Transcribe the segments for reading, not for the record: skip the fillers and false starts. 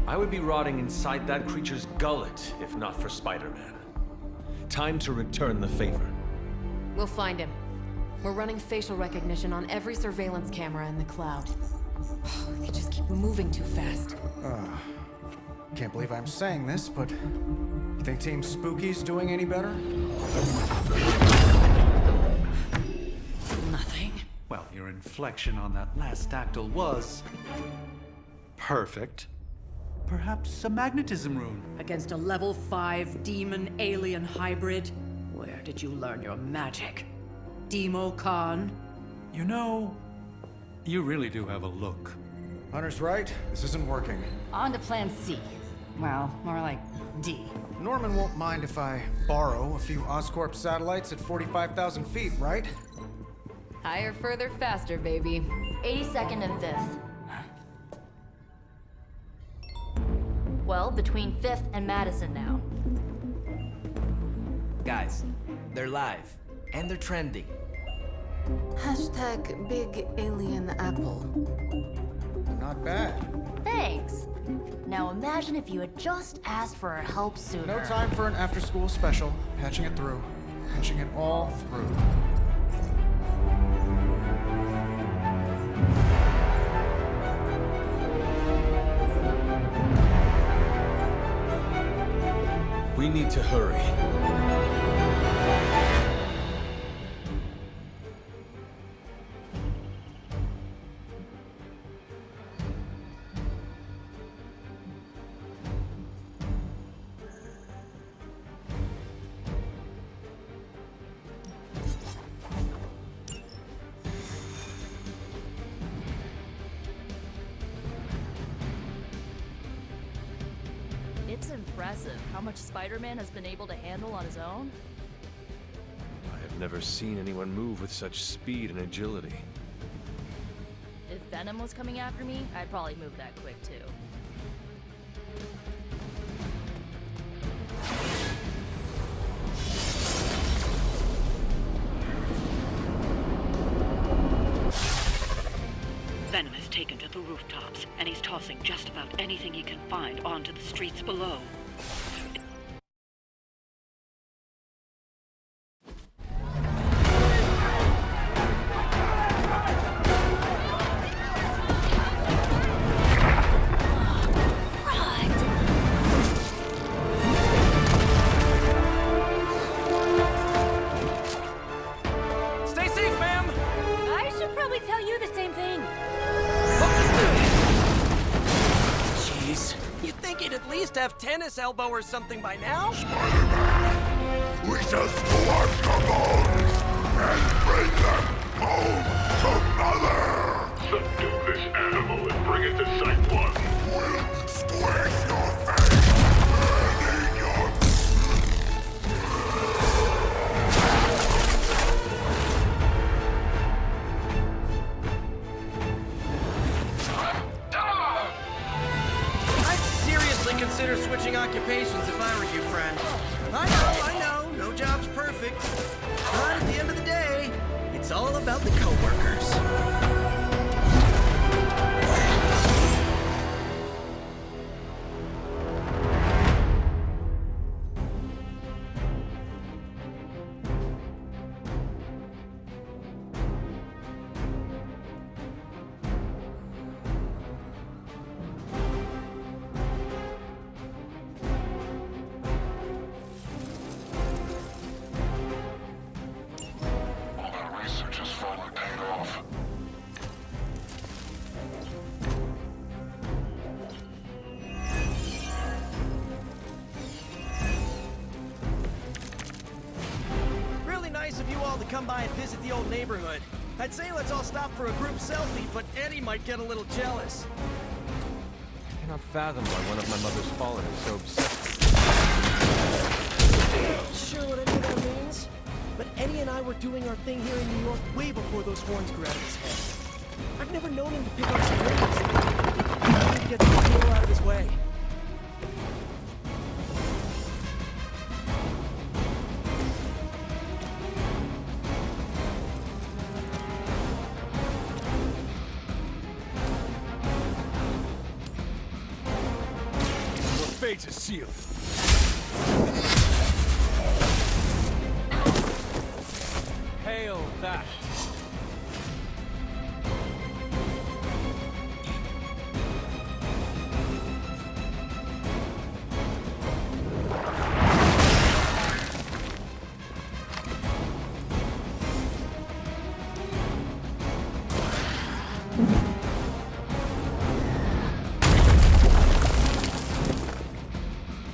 I would be rotting inside that creature's gullet if not for Spider-Man. Time to return the favor. We'll find him. We're running facial recognition on every surveillance camera in the cloud. They just keep moving too fast. Can't believe I'm saying this, but you think Team Spooky's doing any better? Nothing. Well, your inflection on that last dactyl was perfect. Perhaps a magnetism rune. Against a level 5 demon alien hybrid? Where did you learn your magic? Demo Khan? You know, you really do have a look. Hunter's right. This isn't working. On to plan C. Well, more like D. Norman won't mind if I borrow a few Oscorp satellites at 45,000 feet, right? Higher, further, faster, baby. 82nd and 5th. Well, between 5th and Madison now. Guys, they're live. And they're trending. Hashtag big alien apple. Not bad. Thanks. Now imagine if you had just asked for our help sooner. No time for an after-school special. Patching it through. Patching it all through. We need to hurry. It's impressive how much Spider-Man has been able to handle on his own. I have never seen anyone move with such speed and agility. If Venom was coming after me, I'd probably move that quick too. Venom has taken to the rooftops, and he's tossing just about anything he can find onto the streets below. Stay safe, ma'am! I should probably tell you the same thing. Jeez. You'd think he'd at least have tennis elbow or something by now? We just squash the bones and bring them home to Mother! Subdue this animal and bring it to Site 1. We'll squish your face and eat your... I'd seriously consider switching occupations if I were you, friend. I know, no job's perfect. But at the end of the day, it's all about the coworkers. All that research has finally paid off. Really nice of you all to come by and visit the old neighborhood. I'd say let's all stop for a group selfie, but Eddie might get a little jealous. I cannot fathom why one of my mother's fallen is so obsessed. Sure what any of that means, but Eddie and I were doing our thing here in New York way before those horns grew out of his head. I've never known him to pick up strings. I need to get the deal out of his way. gates are sealed. Hail that.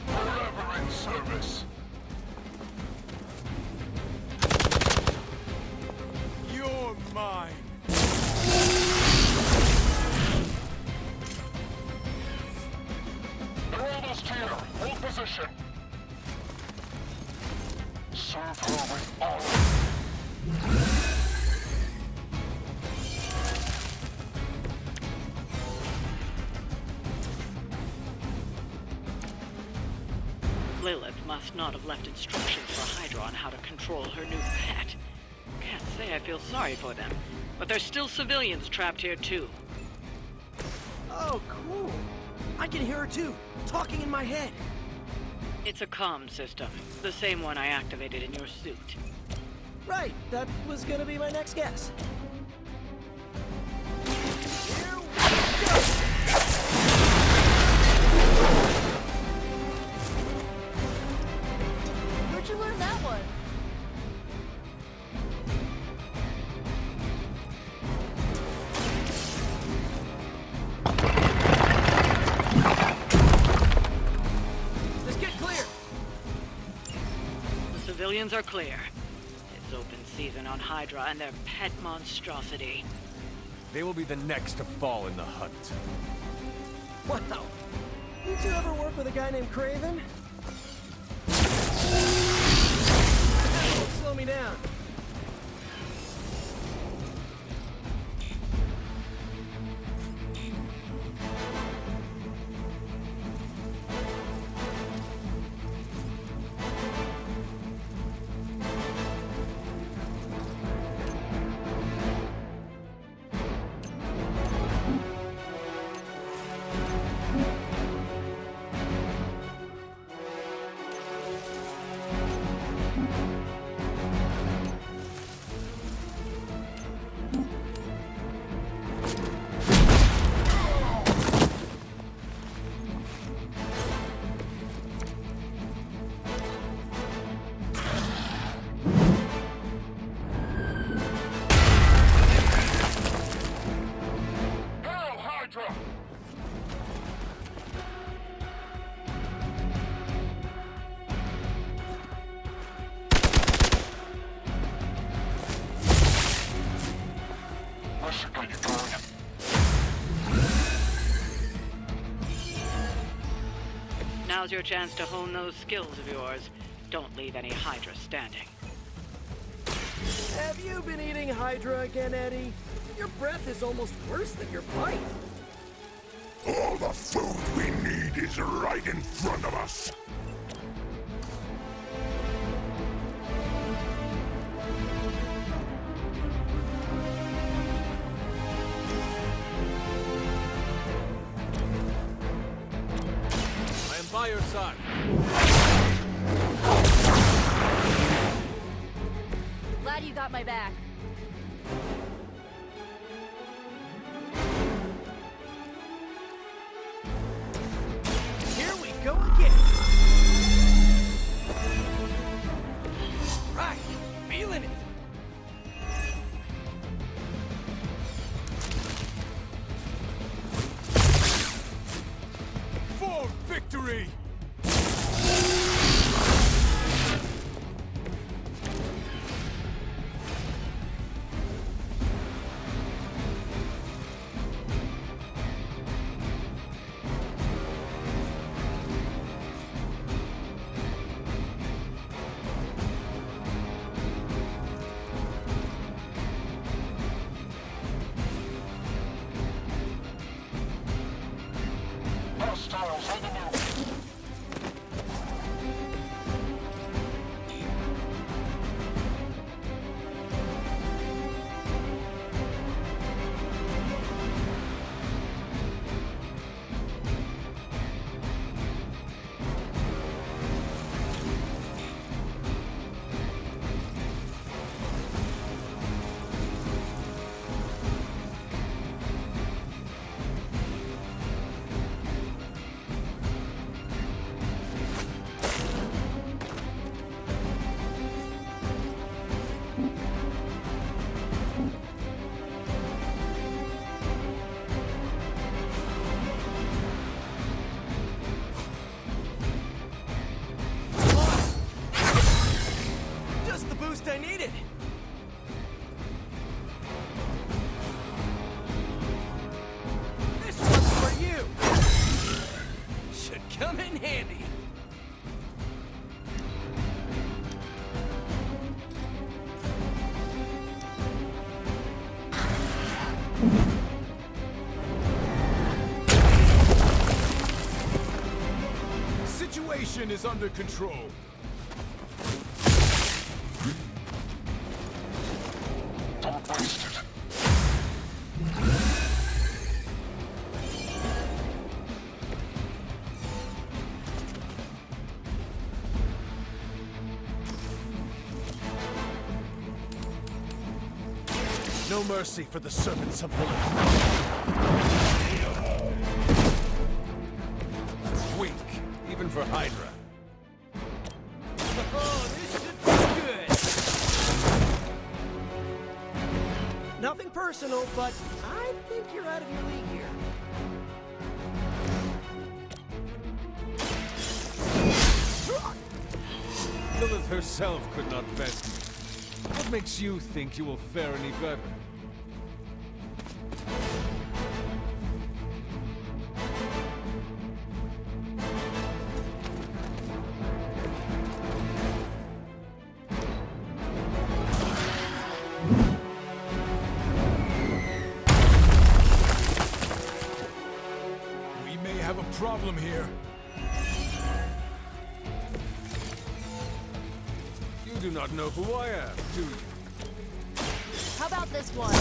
Forever in service. You're mine. They're almost here. Hold position. Serve her with honor. Lilith must not have left instructions for Hydra on how to control her new pet. Can't say I feel sorry for them, but there's still civilians trapped here too. Oh, cool. I can hear her too, talking in my head. It's a comm system, the same one I activated in your suit. Right, that was gonna be my next guess. Here we go! Where'd you learn that one? Just get clear! The civilians are clear. It's open season on Hydra and their pet monstrosity. They will be the next to fall in the hunt. Wow. Did you ever work with a guy named Craven? That won't slow me down. Hail Hydra! I should get you going. Now's your chance to hone those skills of yours. Don't leave any Hydra standing. Have you been eating Hydra again, Eddie? Your breath is almost worse than your bite. All the food we need is right in front of us. I am by your side. Glad you got my back. Here we go again. Right, feeling it. For victory! I needed. This one's for you. Should come in handy. Situation is under control. Don't waste it. No mercy for the servants of the Lord. Weak, even for Hydra. Oh, this should be good. Nothing personal, but I think you're out of your league here. Lilith herself could not best me. What makes you think you will fare any better? We may have a problem here. You do not know who I am, do you? How about this one?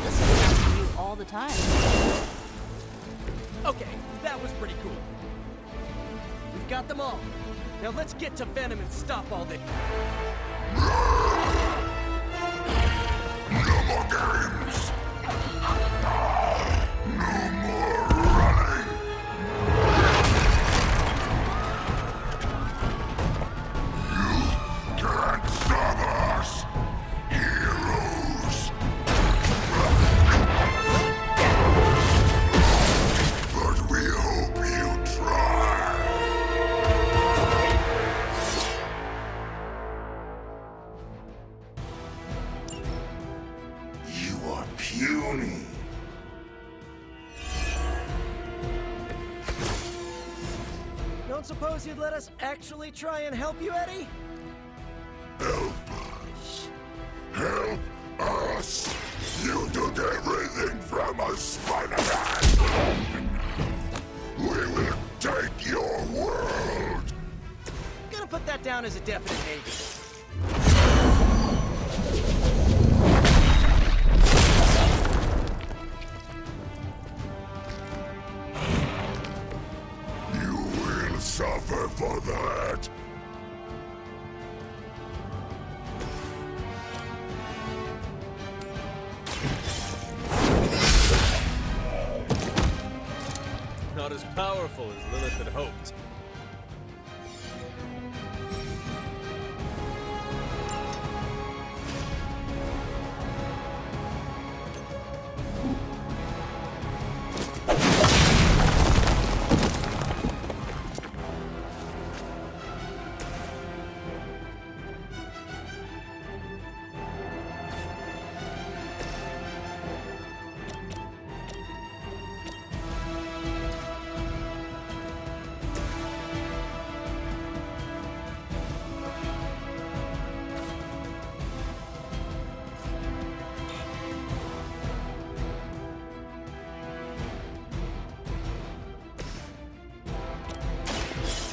This is happening to you all the time. Okay, that was pretty cool. We've got them all. Now let's get to Venom and stop all this. No more games! No more running! You can't stop us! Heroes! But we hope you try! You are puny. Don't suppose you'd let us actually try and help you, Eddie? Help us. Help us. You took everything from us, Spider-Man. We will take your world. Gonna put that down as a definite maybe. You will suffer for that. Not as powerful as Lilith had hoped.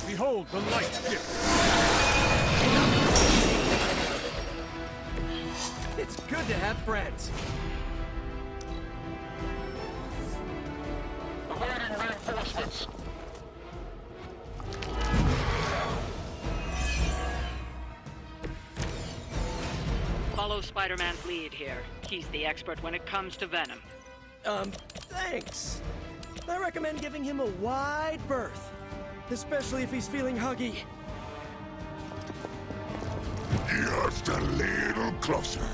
Behold the light gift! It's good to have friends. Awaiting reinforcements. Follow Spider-Man's lead here. He's the expert when it comes to Venom. Thanks. I recommend giving him a wide berth. Especially if he's feeling huggy. Just a little closer.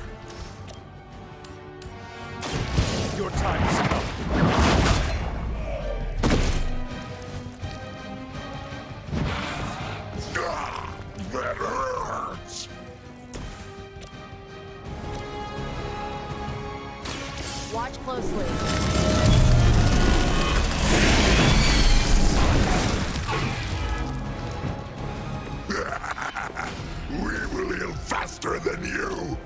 Your time has come. That hurts! Watch closely. We will heal faster than you!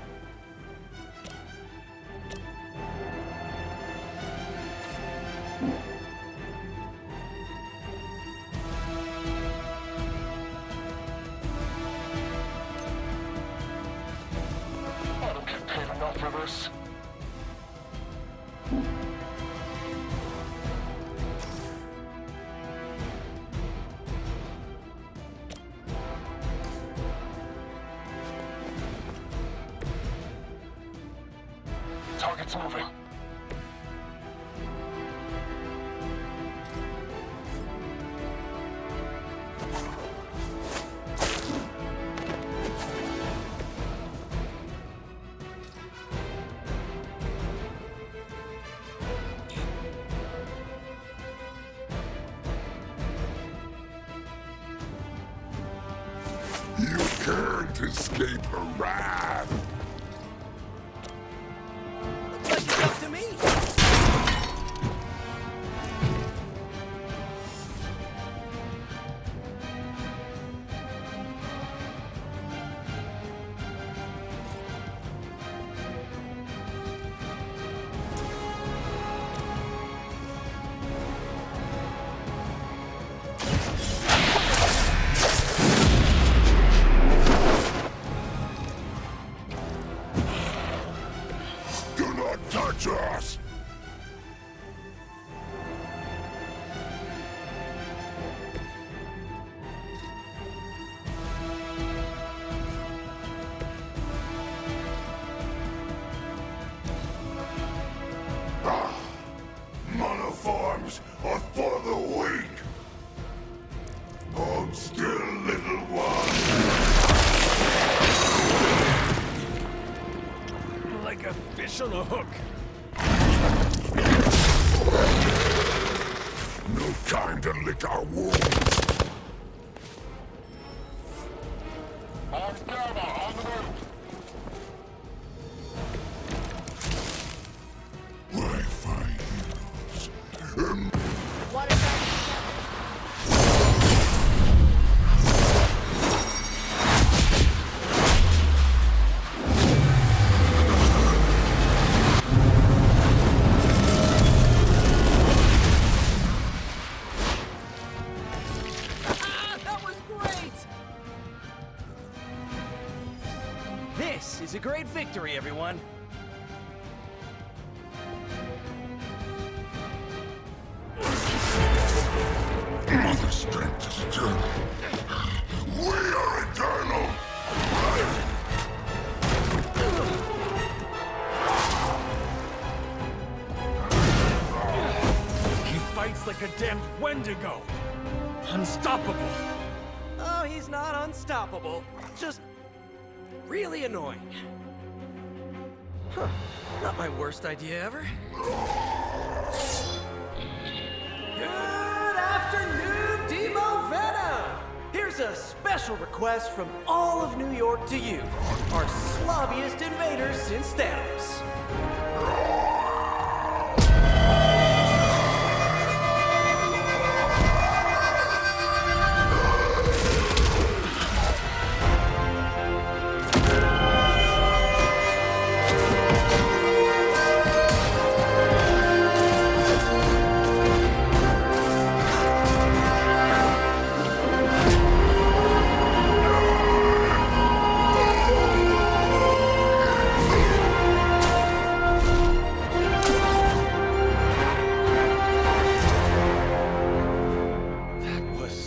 I don't get paid enough for this. Target's moving. You can't escape her wrath. Looks like it's up to me. Do not touch us! Monoforms are for the weak! Hold still, little one! Like a fish on a hook. No time to lick our wounds! On the move! Wi-Fi heroes. Water fountain. That was great! This is a great victory, everyone. Mother strength is eternal. We are eternal! He fights like a damned Wendigo. Unstoppable. Oh, he's not unstoppable. Just really annoying. Huh. Not my worst idea ever. Good afternoon, Demo Venom! Here's a special request from all of New York to you, our slobbiest invaders since Thanos.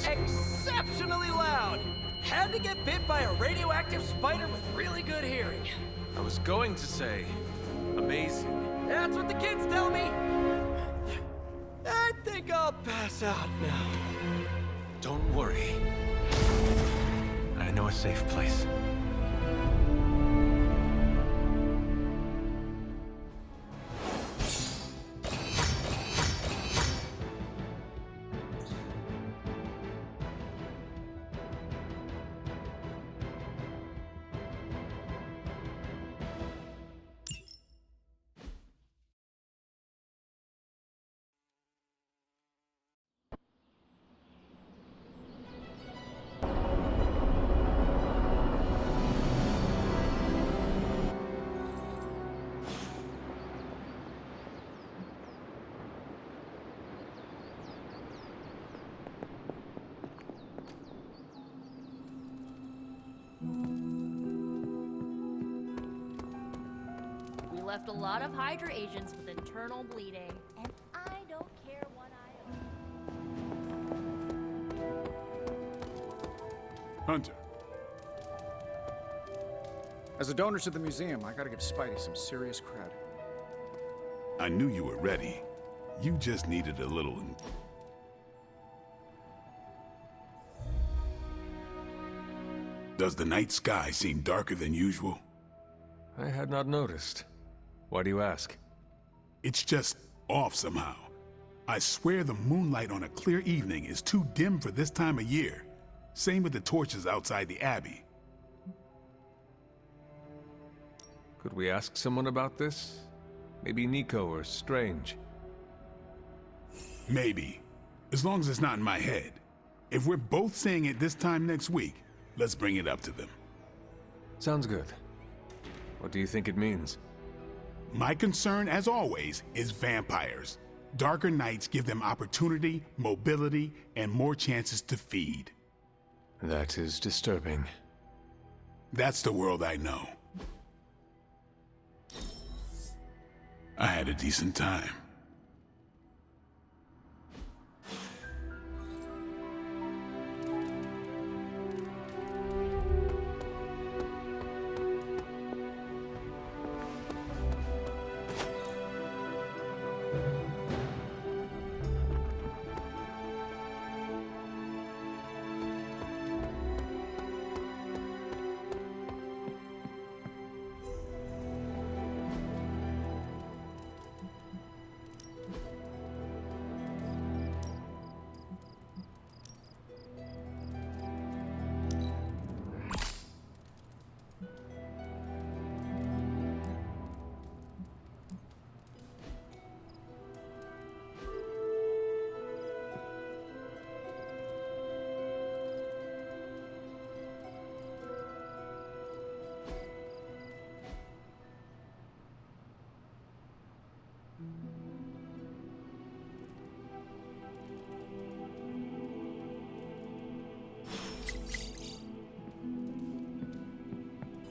Exceptionally loud! Had to get bit by a radioactive spider with really good hearing. I was going to say, amazing. That's what the kids tell me. I think I'll pass out now. Don't worry. I know a safe place. left a lot of Hydra agents with internal bleeding. And I don't care one iota. Hunter. As a donor to the museum, I gotta give Spidey some serious credit. I knew you were ready. You just needed a little... Does the night sky seem darker than usual? I had not noticed. Why do you ask? It's just off somehow. I swear the moonlight on a clear evening is too dim for this time of year. Same with the torches outside the Abbey. Could we ask someone about this? Maybe Nico or Strange. Maybe. As long as it's not in my head. If we're both saying it this time next week, let's bring it up to them. Sounds good. What do you think it means? My concern, as always, is vampires. Darker nights give them opportunity, mobility, and more chances to feed. That is disturbing. That's the world I know. I had a decent time.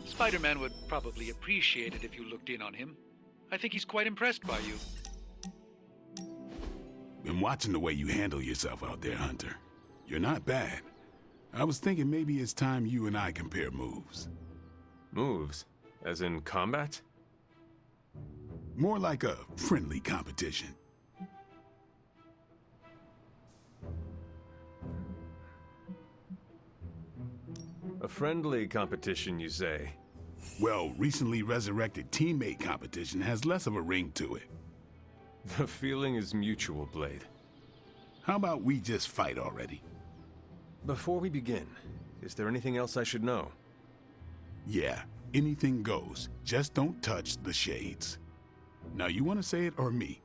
Spider-Man would probably appreciate it if you looked in on him. I think he's quite impressed by you. Been watching the way you handle yourself out there, Hunter. You're not bad. I was thinking maybe it's time you and I compare moves. Moves? As in combat? More like a friendly competition. A friendly competition, you say? Well, recently resurrected teammate competition has less of a ring to it. The feeling is mutual, Blade. How about we just fight already? Before we begin, is there anything else I should know? Yeah, anything goes. Just don't touch the shades. Now, you want to say it or me?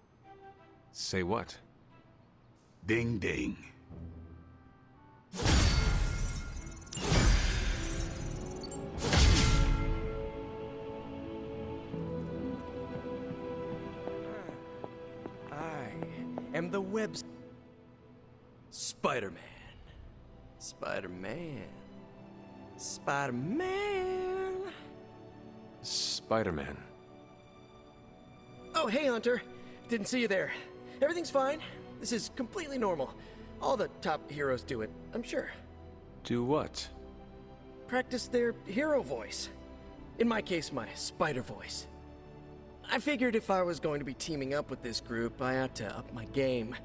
Say what? Ding ding. I am the web... Spider-Man. Spider-Man. Spider-Man. Spider-Man. Oh, hey, Hunter. Didn't see you there. Everything's fine. This is completely normal. All the top heroes do it, I'm sure. Do what? Practice their hero voice. In my case, my spider voice. I figured if I was going to be teaming up with this group, I ought to up my game.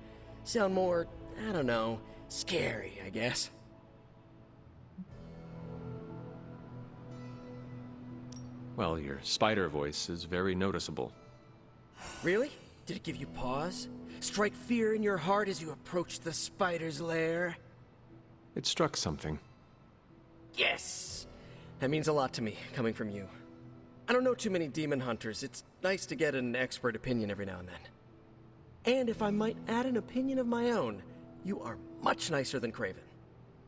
Sound more, I don't know, scary, I guess. Well, your spider voice is very noticeable. Really? Did it give you pause? Strike fear in your heart as you approach the spider's lair? It struck something. Yes! That means a lot to me, coming from you. I don't know too many demon hunters. It's nice to get an expert opinion every now and then. And if I might add an opinion of my own, you are much nicer than Craven.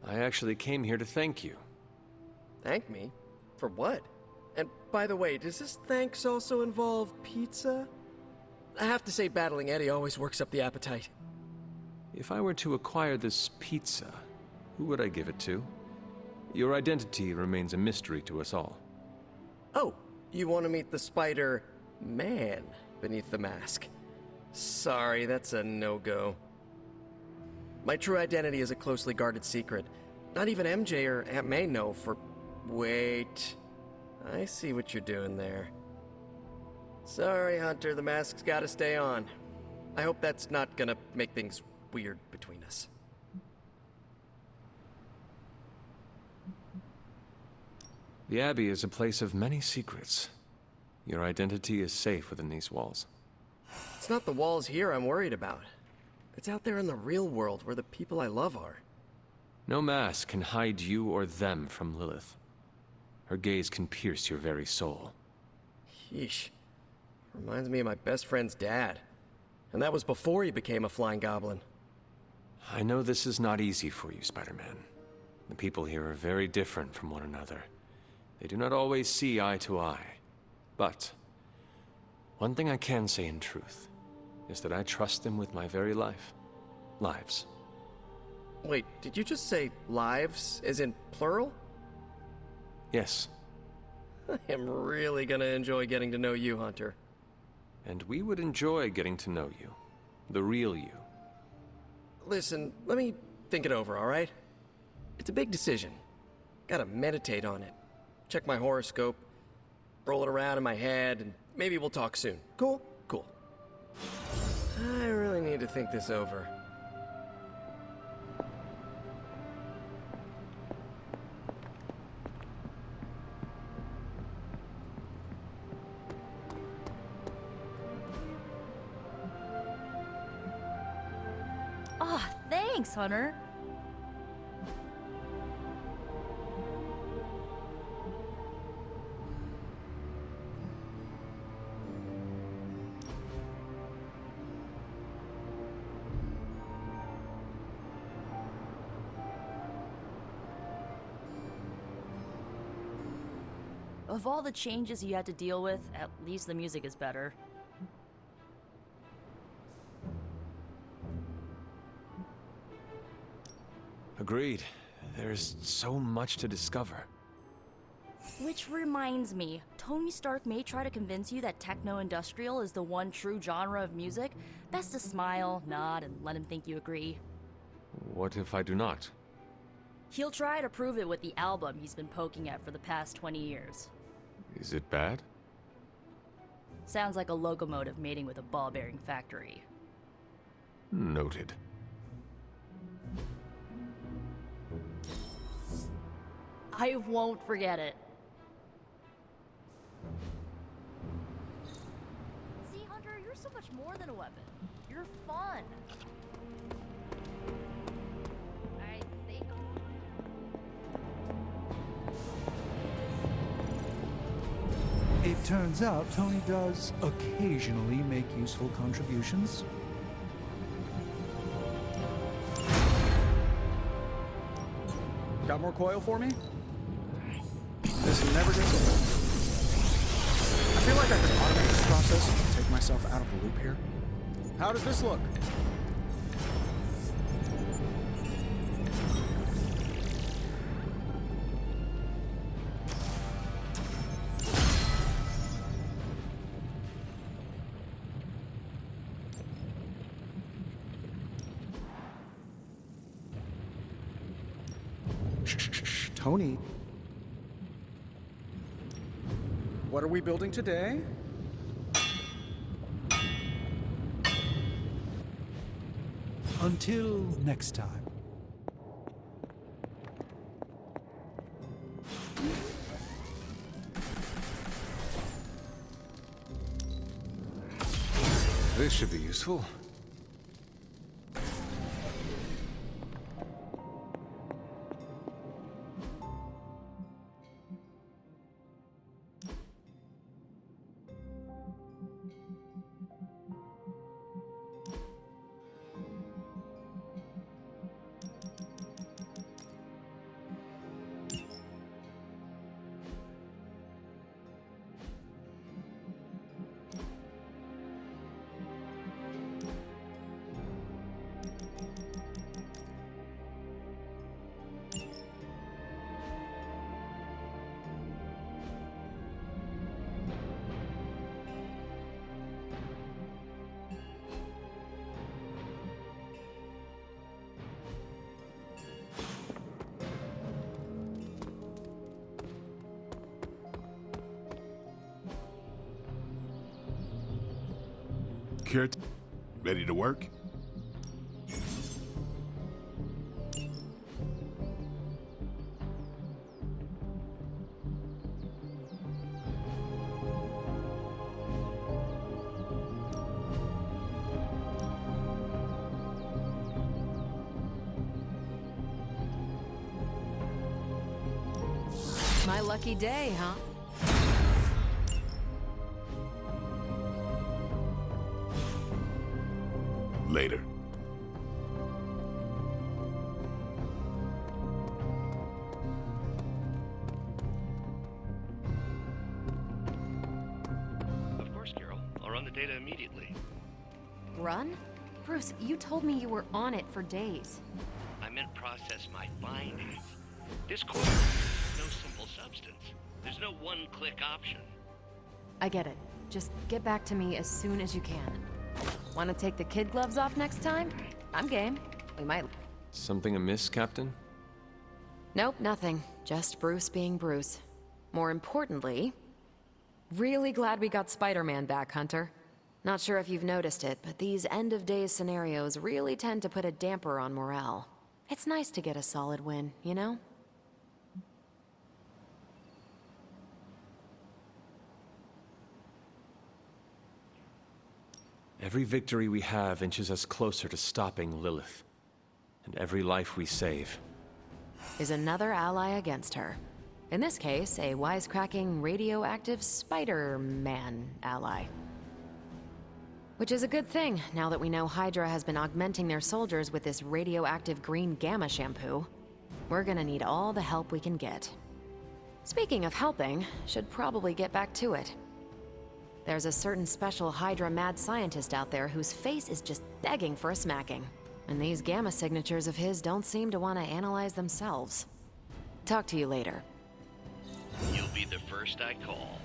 I actually came here to thank you. Thank me? For what? And by the way, does this thanks also involve pizza? I have to say battling Eddie always works up the appetite. If I were to acquire this pizza, who would I give it to? Your identity remains a mystery to us all. Oh, you want to meet the spider man beneath the mask. Sorry, that's a no-go. My true identity is a closely guarded secret. Not even MJ or Aunt May know for... Wait. I see what you're doing there. Sorry, Hunter, the mask's gotta stay on. I hope that's not gonna make things weird between us. The Abbey is a place of many secrets. Your identity is safe within these walls. It's not the walls here I'm worried about. It's out there in the real world where the people I love are. No mask can hide you or them from Lilith. Her gaze can pierce your very soul. Yeesh. Reminds me of my best friend's dad. And that was before he became a flying goblin. I know this is not easy for you, Spider-Man. The people here are very different from one another. They do not always see eye to eye. But one thing I can say in truth is that I trust them with my very life. Lives. Wait, did you just say lives, as in plural? Yes. I am really gonna enjoy getting to know you, Hunter. And we would enjoy getting to know you. The real you. Listen, let me think it over, alright? It's a big decision. Gotta meditate on it. Check my horoscope, roll it around in my head, and maybe we'll talk soon. Cool? Cool. I really need to think this over. Ah, thanks, Hunter. Of all the changes you had to deal with, at least the music is better. Agreed. There's so much to discover. Which reminds me, Tony Stark may try to convince you that techno-industrial is the one true genre of music. Best to smile, nod, and let him think you agree. What if I do not? He'll try to prove it with the album he's been poking at for the past 20 years. Is it bad? Sounds like a locomotive mating with a ball-bearing factory. Noted. I won't forget it. See, Hunter, you're so much more than a weapon. You're fun. I think It turns out Tony does occasionally make useful contributions. Got more coil for me? This never gets old. I feel like I could automate this process and take myself out of the loop here. How does this look? Shh, Tony. What are we building today? Until next time. This should be useful. care? Ready to work? My lucky day, huh? Later. Of course, Carol. I'll run the data immediately. Run? Bruce, you told me you were on it for days. I meant process my findings. This coil is no simple substance. There's no one-click option. I get it. Just get back to me as soon as you can. Want to take the kid gloves off next time? I'm game. We might... Something amiss, Captain? Nope, nothing. Just Bruce being Bruce. More importantly... Really glad we got Spider-Man back, Hunter. Not sure if you've noticed it, but these end-of-days scenarios really tend to put a damper on morale. It's nice to get a solid win, you know? Every victory we have inches us closer to stopping Lilith. And every life we save is another ally against her. In this case, a wisecracking, radioactive Spider-Man ally. Which is a good thing, now that we know Hydra has been augmenting their soldiers with this radioactive green gamma shampoo. We're gonna need all the help we can get. Speaking of helping, should probably get back to it. There's a certain special Hydra mad scientist out there whose face is just begging for a smacking. And these gamma signatures of his don't seem to want to analyze themselves. Talk to you later. You'll be the first I call.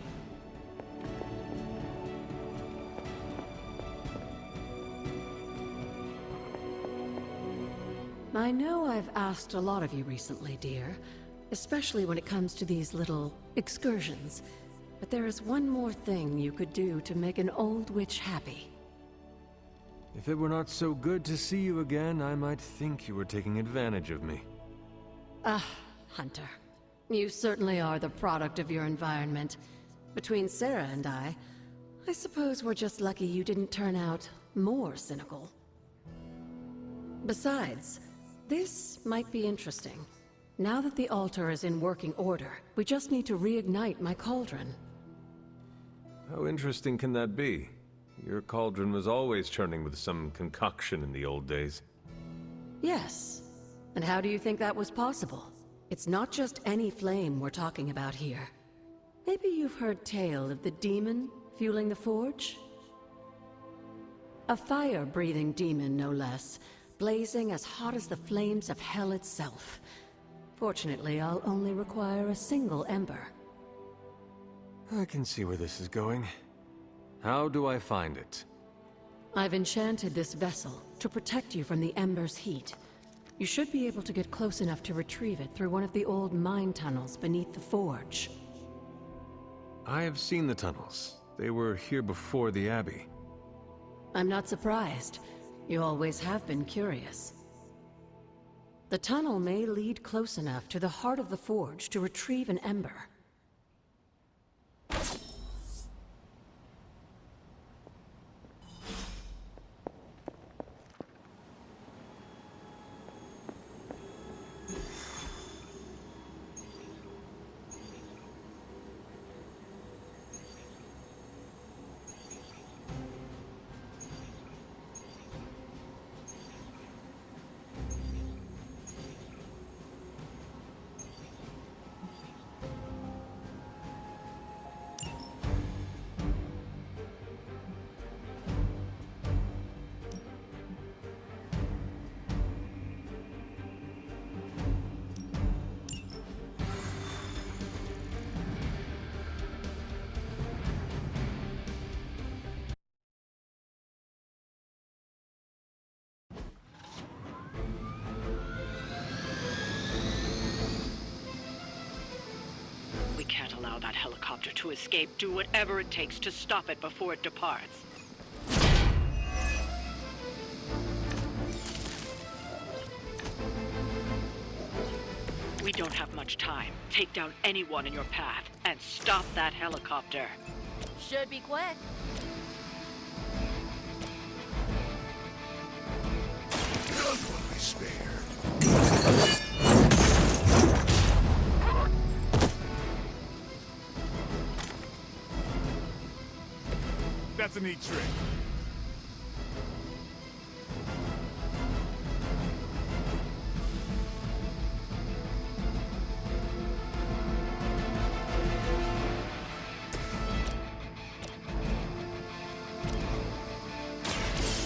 I know I've asked a lot of you recently, dear. Especially when it comes to these little excursions. But there is one more thing you could do to make an old witch happy. If it were not so good to see you again, I might think you were taking advantage of me. Ah, Hunter. You certainly are the product of your environment. Between Sarah and I suppose we're just lucky you didn't turn out more cynical. Besides, this might be interesting. Now that the altar is in working order, we just need to reignite my cauldron. How interesting can that be? Your cauldron was always churning with some concoction in the old days. Yes. And how do you think that was possible? It's not just any flame we're talking about here. Maybe you've heard tale of the demon fueling the forge? A fire-breathing demon, no less, blazing as hot as the flames of hell itself. Fortunately, I'll only require a single ember. I can see where this is going. How do I find it? I've enchanted this vessel to protect you from the ember's heat. You should be able to get close enough to retrieve it through one of the old mine tunnels beneath the forge. I have seen the tunnels. They were here before the Abbey. I'm not surprised. You always have been curious. The tunnel may lead close enough to the heart of the forge to retrieve an ember. We can't allow that helicopter to escape. Do whatever it takes to stop it before it departs. We don't have much time. Take down anyone in your path and stop that helicopter. Should be quick. None will be spared. That's a neat trick.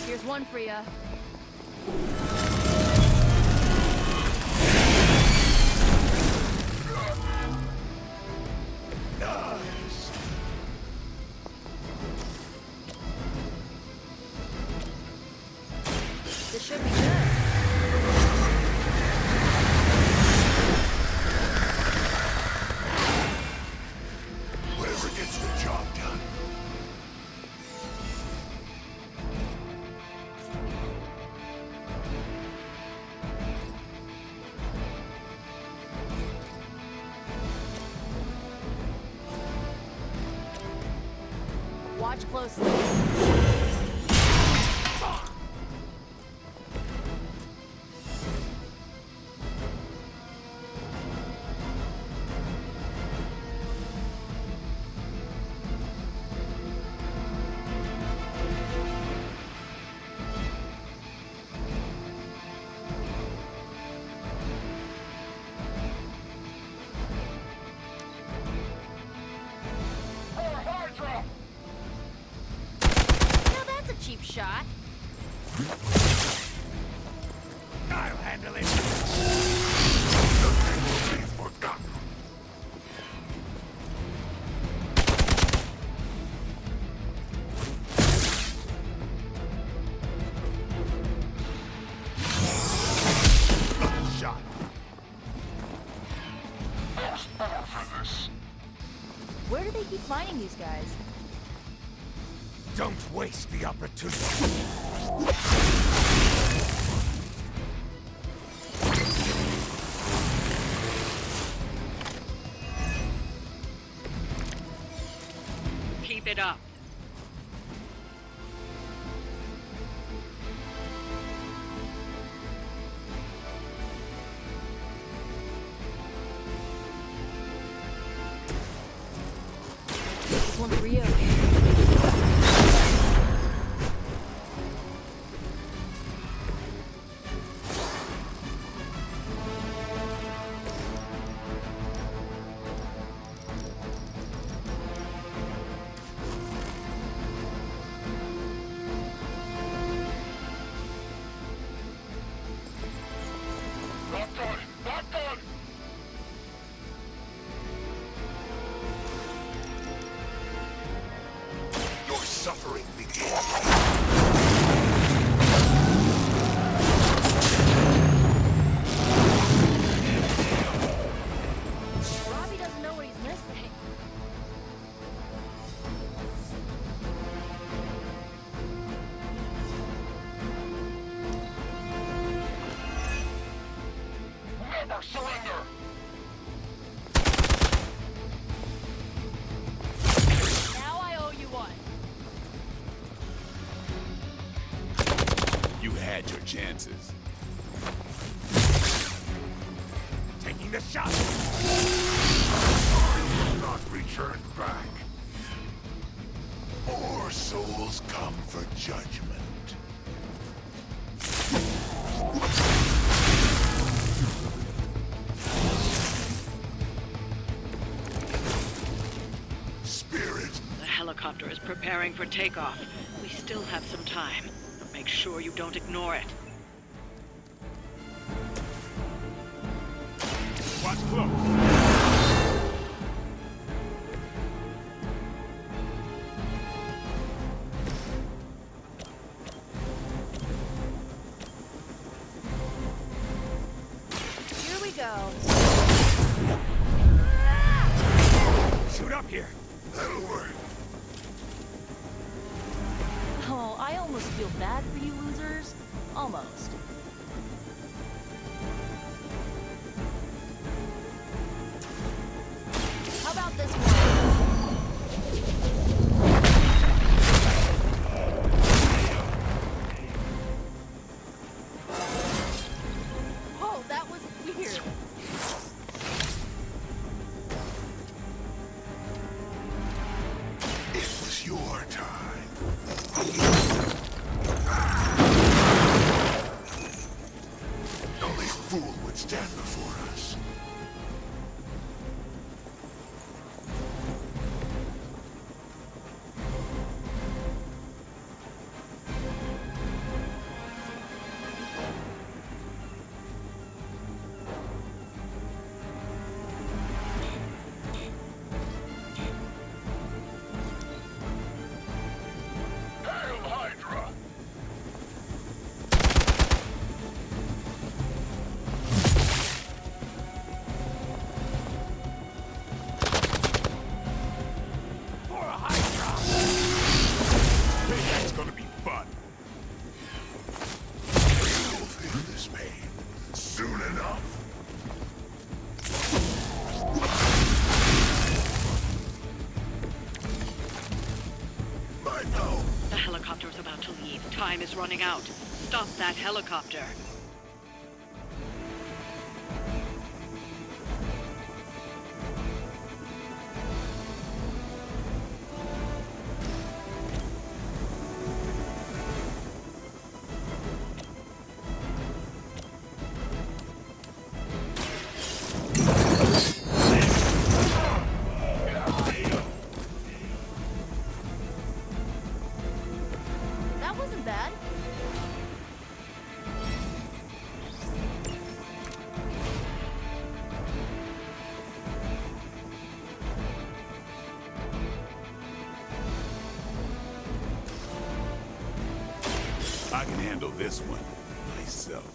Here's one for ya. Nice. This should be good. Whatever gets the job done. Watch closely. Now that's a cheap shot. I'll handle it. Nothing will be forgotten. Shot. There's more for this. Where do they keep finding these guys? Don't waste the opportunity. Keep it up. This one's for you. Not done. Not done. Your suffering begins. Robbie doesn't know what he's missing. Never surrender. Now I owe you one. You had your chances. Taking the shot. Not returned back. More souls come for judgment. Spirit, The helicopter is preparing for takeoff. We still have some time, but make sure you don't ignore it. Watch close. Here we go. Shoot up here. that'll work. Oh, I almost feel bad for you losers. Almost. stand before us. Hail Hydra! For a Hydra! Paybacks gonna be fun. You'll feel this pain soon enough. My no! The helicopter's about to leave. Time is running out. Stop that helicopter. That wasn't bad. I can handle this one myself.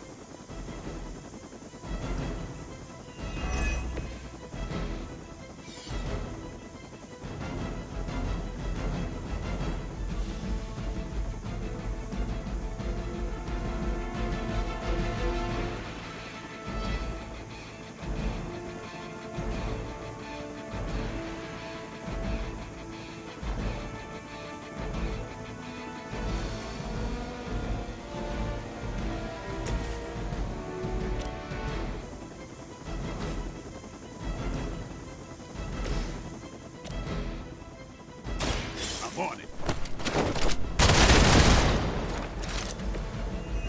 I'm on it.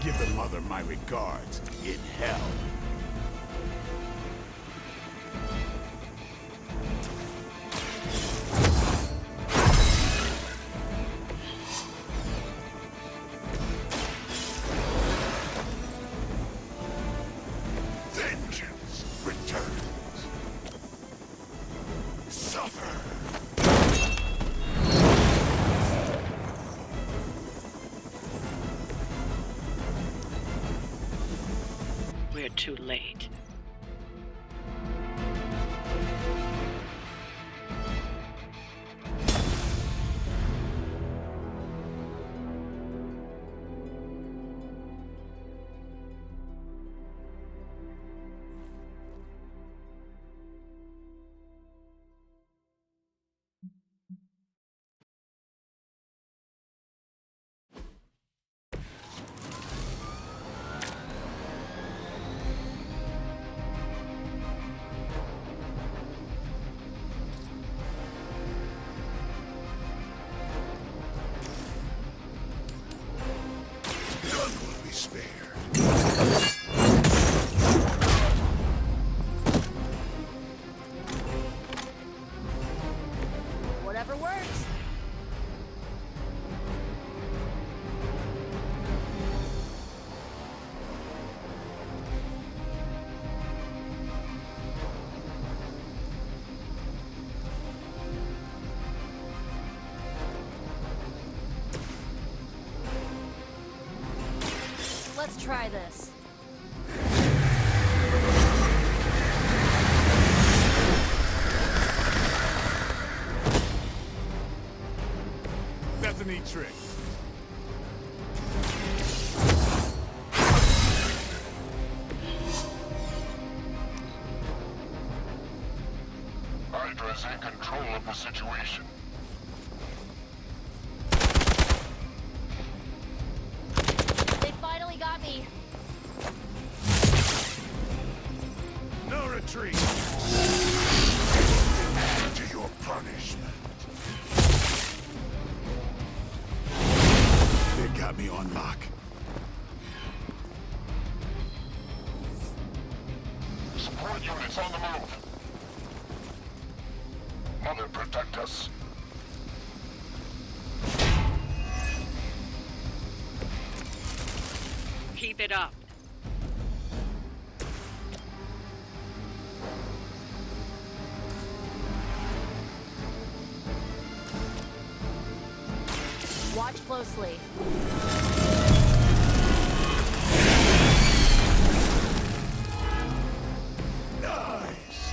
Give the mother my regards in hell. Vengeance returns. Suffer. We're too late. None will be spared. Whatever works. Let's try this. That's a neat trick. Hydra's in control of the situation. They finally got me. No retreat. Add to your punishment. They got me on lock. Support units on the move. Mother, protect us. Keep it up. Watch closely. Nice.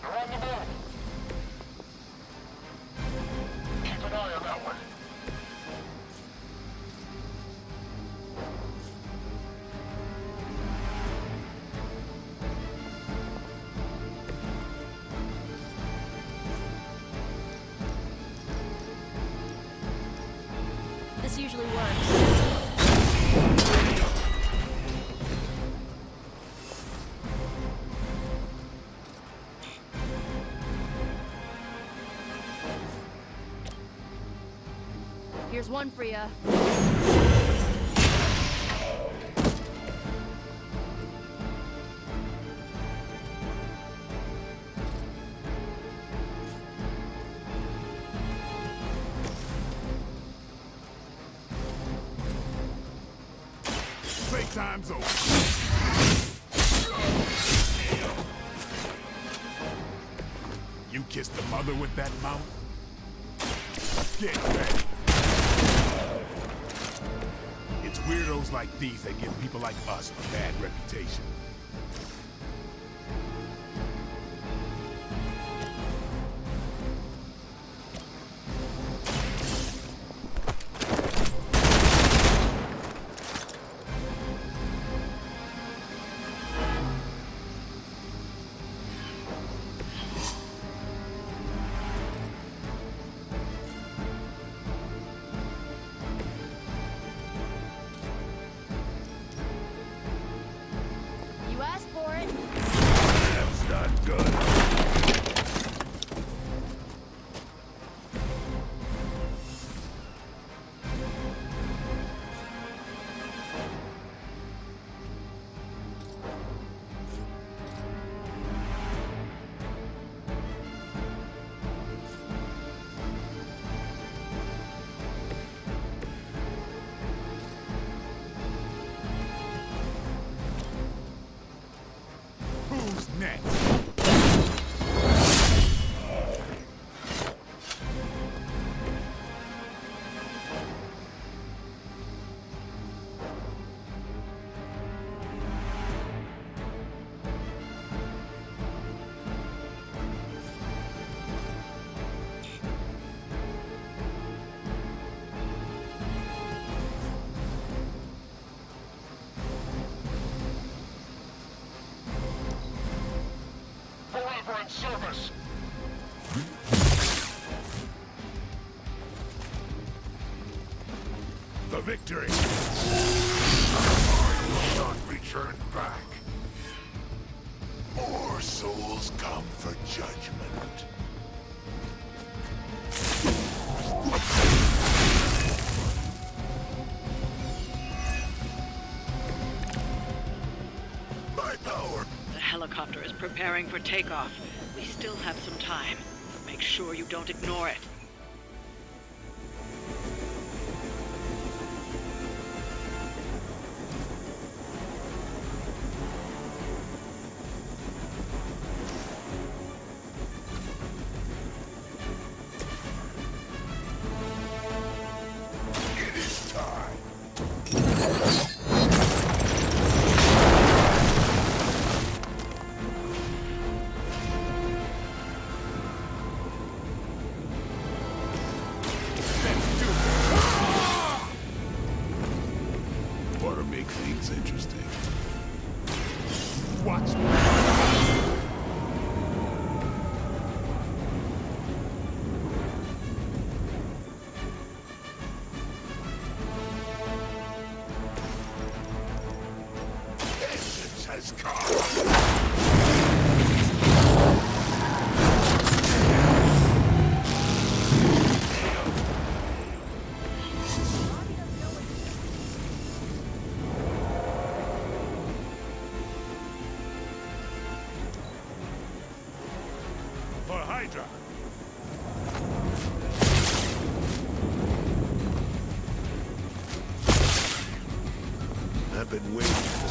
They're on the move. Keep an eye on that one. This usually works. Here's one for ya. Playtime's over. You kissed the mother with that mouth? Get ready. It's weirdos like these that give people like us a bad reputation. You asked for it. That's not good. Who's next? Believer in service. The victory. I will not return back. More souls come for judgment. My power. The helicopter is preparing for takeoff. We still have some time. Make sure you don't ignore it. make things interesting. Watch me. Vengeance has come. For Hydra. I've been waiting for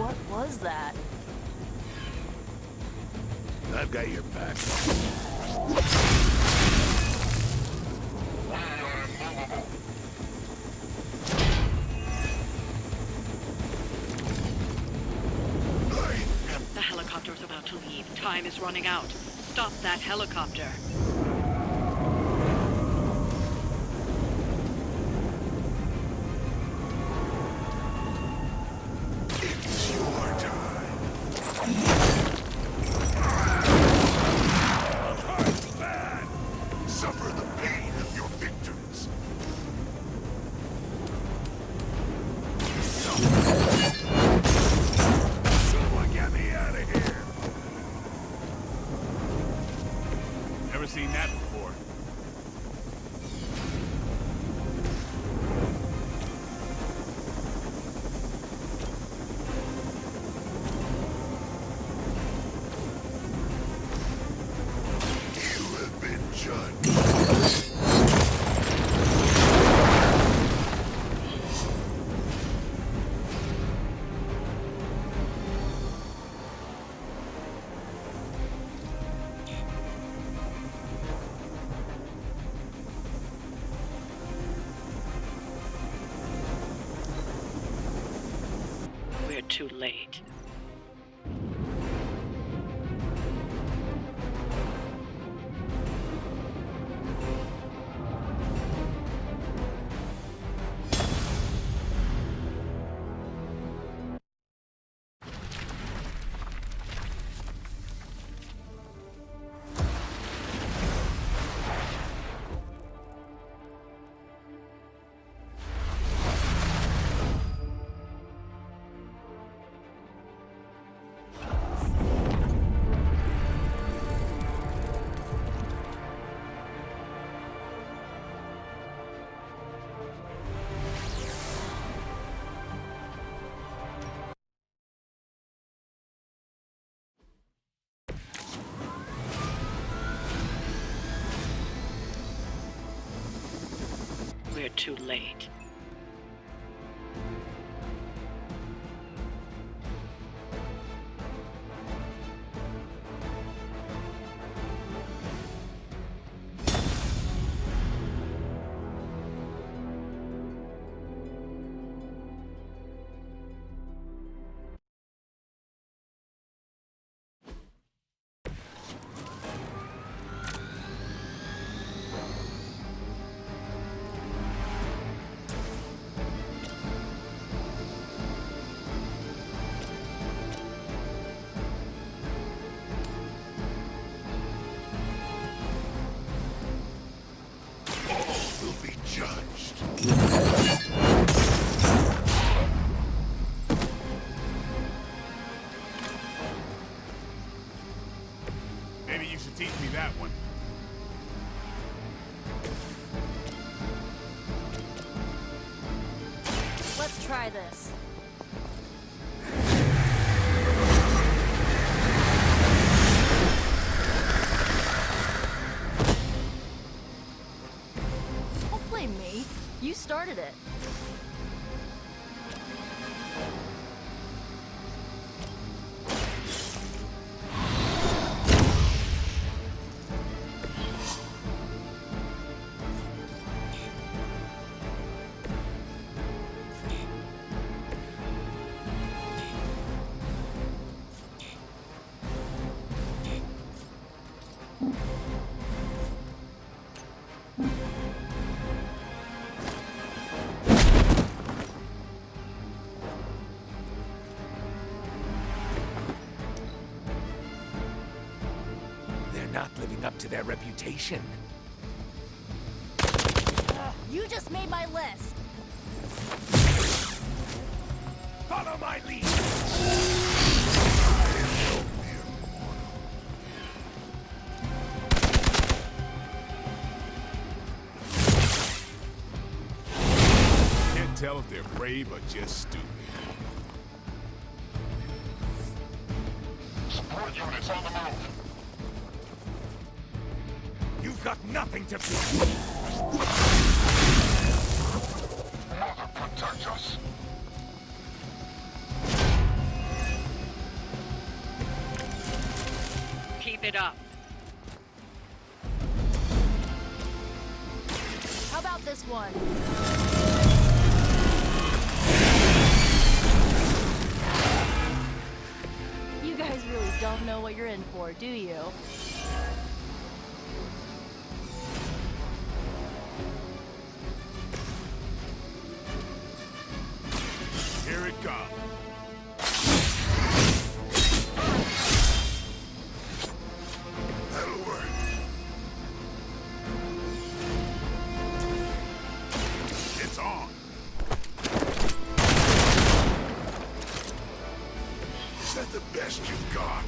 What was that? this. I've got your back. The helicopter's about to leave. Time is running out. Stop that helicopter. It's your time. Hard man! Suffer the pain of your victims. Someone get me out of here! Never seen that before. You have been judged. We're too late. We're too late. Will be judged. Maybe you should teach me that one. Let's try this. Don't blame me. You started it. not living up to their reputation. You just made my list. Follow my lead! Can't tell if they're brave or just stupid. Support units on the move. You've got nothing to fear. Mother, protect us. Keep it up. How about this one? You guys really don't know what you're in for, do you? Here it comes. That'll work. It's on. Is that the best you've got?